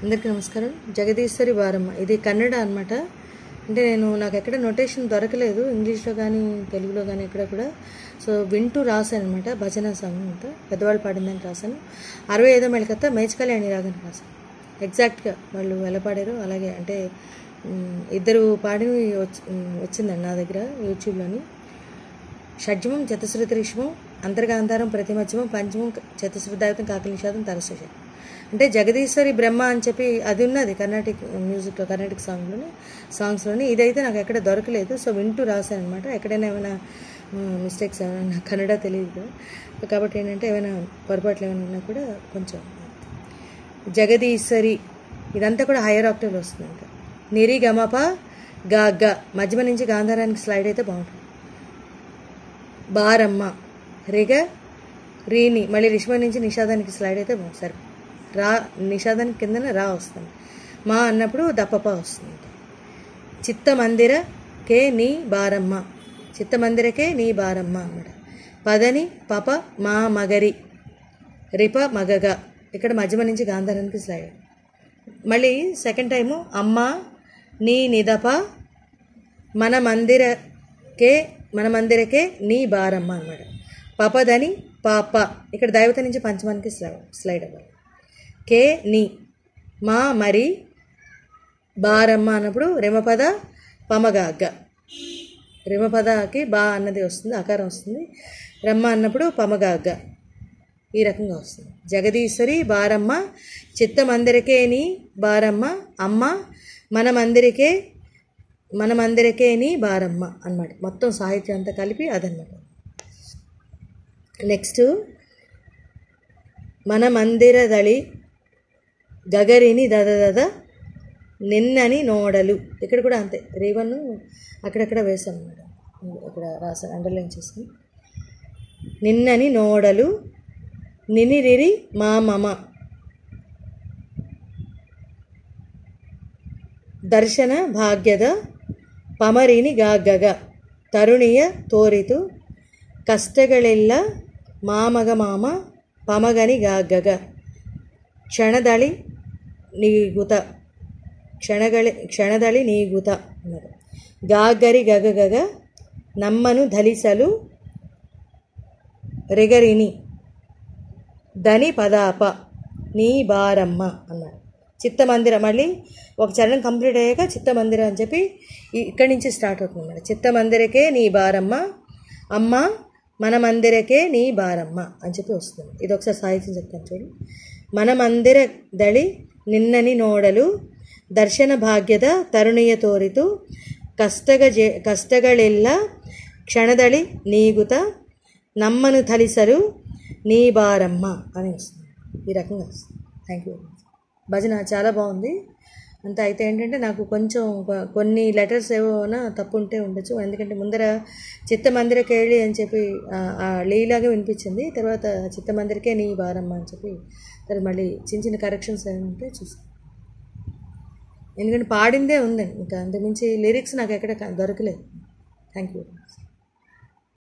అందరికీ నమస్కారం. జగదీశ్వరి బారమ్మ, ఇది కన్నడ అనమాట. అంటే నాకు ఎక్కడ నొటేషన్ దొరకలేదు, ఇంగ్లీష్లో కానీ తెలుగులో కానీ ఎక్కడ కూడా. సో వింటూ రాశాను అనమాట. భజన సాంగ్ అంతా పెద్దవాళ్ళు పాడిందని రాశాను. 65వ మెళకత్త మేచకల్యాణి రాగని రాశాను. ఎగ్జాక్ట్గా వాళ్ళు ఎలా పాడారో అలాగే, అంటే ఇద్దరు పాడి వచ్చిందండి నా దగ్గర యూట్యూబ్లోని. షడ్జమం చతుశ్రుతరిష్మం అంతర్గాంధారం ప్రతిమధ్యమం పంచమం చతుశ్రుతాయుతం కాకలి నిషాదం తరస్వశం. అంటే జగదీశ్వరి బ్రహ్మ అని చెప్పి అది ఉన్నది కర్ణాటిక్ మ్యూజిక్లో, కర్ణాటిక్ సాంగ్స్లోని. ఇదైతే నాకు ఎక్కడ దొరకలేదు. సో వింటూ రాశాను అనమాట. ఎక్కడైనా ఏమైనా మిస్టేక్స్ ఏమైనా, నాకు కన్నడ తెలియదు కాబట్టి ఏంటంటే ఏమైనా పొరపాట్లు ఏమైనా ఉన్నా కూడా కొంచెం. జగదీశ్వరి ఇదంతా కూడా హైయర్ ఆక్టేవ్లో వస్తుంది. ఇంకా నిరి గమప గా గ మధ్యమ నుంచి గాంధారానికి స్లైడ్ అయితే బాగుంటుంది. బారమ్మ రిగ రీని మళ్ళీ రిష్మ నుంచి నిషాదానికి స్లైడ్ అయితే బాగుంది. సరే, రా నిషాదానికి కిందన రా వస్తుంది. మా అన్నప్పుడు దప్పప వస్తుంది. చిత్తమందిర కే నీ బారమ్మ, చిత్తమందిరకే నీ బారమ్మ అన్నమాట. పదని పప మా మగరి రిప మగగ, ఇక్కడ మధ్యమ నుంచి గాంధారానికి స్లైడ్. మళ్ళీ సెకండ్ టైము అమ్మ నీ నిదప మన మందిరకే నీ బారమ్మ అన్నమాట. పపదని పాప, ఇక్కడ దైవత నుంచి పంచమానికి స్లైడ్ అవ్వాలి. కే నీ మా మరి బారమ్మ అన్నప్పుడు రిమపద పమగాగ, రిమపదకి బా అన్నది వస్తుంది, ఆకారం వస్తుంది. రమ్మ అన్నప్పుడు పమగాగ, ఈ రకంగా వస్తుంది. జగదీశ్వరి బారమ్మ, చిత్తమందిరకే నీ బారమ్మ, అమ్మ మన మందిరకే నీ బారమ్మ అన్నమాట. మొత్తం సాహిత్యం అంతా కలిపి అదన్నమాట. నెక్స్ట్ మన మందిరదళి గగరిని దద నిన్నని నోడలు, ఇక్కడ కూడా అంతే. రేవన్ను అక్కడక్కడ వేసాను అన్నమాట. ఇక్కడ రాసాను, అండర్లైన్ చేసాను. నిన్నని నోడలు నినిరిరి మా మమ దర్శన భాగ్యద ಪಮರಿನಿ ಗಾಗಗ ತರುಣಿಯ ತೋರಿತು ಕಷ್ಟಗಳೆಲ್ಲ ಮಾಮಗ ಮಾಮ ಪಮಗನಿ ಗಾಗಗ ಕ್ಷಣದಳಿ ನೀಗುತ అన్నారు. గాగరి గగగగ నమ్మను ధలిసలు రెగరిని ధని పదాప నీ బారమ్మ అన్నారు. చిత్తమందిర, మళ్ళీ ఒక చరణం కంప్లీట్ అయ్యాక చిత్తమందిర అని చెప్పి ఇక్కడి నుంచి స్టార్ట్ అవుతుంది అన్నమాట. చిత్తమందిరకే నీ బారమ్మ, అమ్మ మన మందిరకే నీ బారమ్మ అని చెప్పి వస్తుంది. ఇది ఒకసారి సాహిత్యం చెప్తాను చూడు. మన మందిర దళి నిన్నని నోడలు దర్శన భాగ్యದ ತರುಣಿಯ ತೋರಿತು ಕಷ್ಟಗಳೆಲ್ಲ ಕ್ಷಣದಳಿ ನೀಗುತ నమ్మను థలిసలు నీ బారమ్మ అని వస్తుంది. ఈ రకంగా వస్తుంది. Thank you. భజన చాలా బాగుంది అంతా. అయితే ఏంటంటే నాకు కొంచెం కొన్ని లెటర్స్ ఏమైనా తప్పు ఉంటే ఉండొచ్చు, ఎందుకంటే ముందర చిత్తమందిరకేళి అని చెప్పి లీలాగా వినిపించింది, తర్వాత చిత్తమందిరకే నీ బారమ్మ అని చెప్పి తర్వాత మళ్ళీ చిన్న చిన్న కరెక్షన్స్ ఏమైనా ఉంటే చూస్తాను. ఎందుకంటే పాడిందే ఉందండి, ఇంకా అంతకుమించి లిరిక్స్ నాకు ఎక్కడ దొరకలేదు. Thank you.